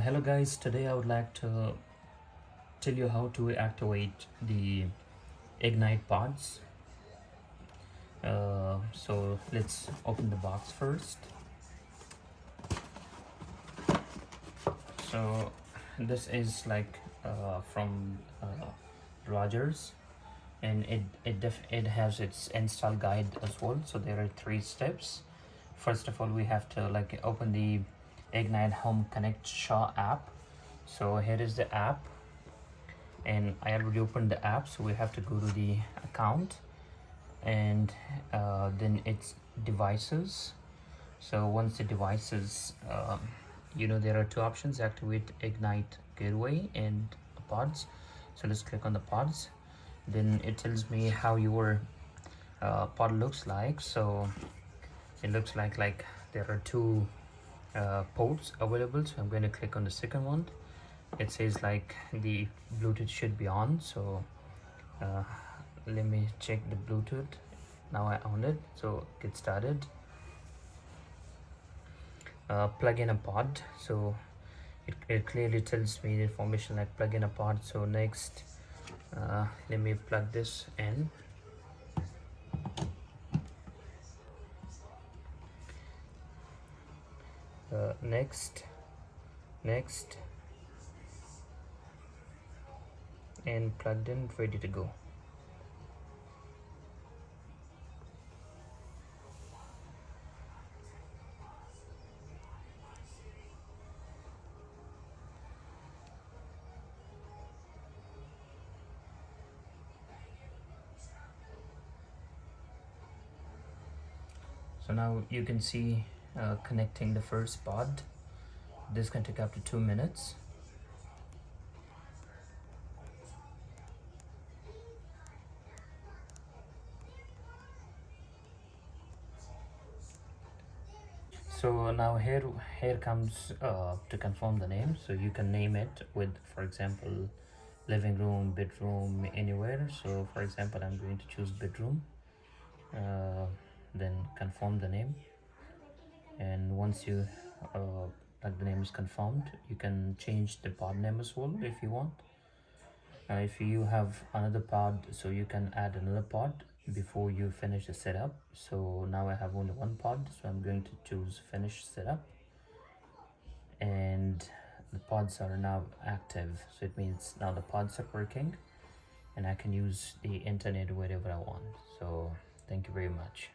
Hello guys, today I would like to tell you how to activate the Ignite pods. So let's open the box first. So this is like from Rogers, and it has its install guide as well. So there are 3 steps. First of all, we have to like open the Ignite Home Connect Shaw app. So here is the app, and I already opened the app, so we have to go to the account, and then it's devices. So once the devices, there are 2 options: activate Ignite Gateway and pods. So let's click on the pods. Then it tells me how your pod looks like. So it looks like there are 2 ports available. So I'm going to click on the second one. It says like the Bluetooth should be on, so let me check the Bluetooth. Now I own it, so get started. Plug in a pod. So it clearly tells me the information like plug in a pod. So next, let me plug this in. Next, and plugged in, ready to go. So now you can see connecting the first pod. This can take up to 2 minutes. So now here comes to confirm the name. So you can name it with, for example, living room, bedroom, anywhere. So for example, I'm going to choose bedroom. Then confirm the name, and once you like the name is confirmed, you can change the pod name as well if you want. If you have another pod, so you can add another pod before you finish the setup. So now I have only 1 pod, so I'm going to choose finish setup, and the pods are now active. So it means now the pods are working and I can use the internet wherever I want. So thank you very much.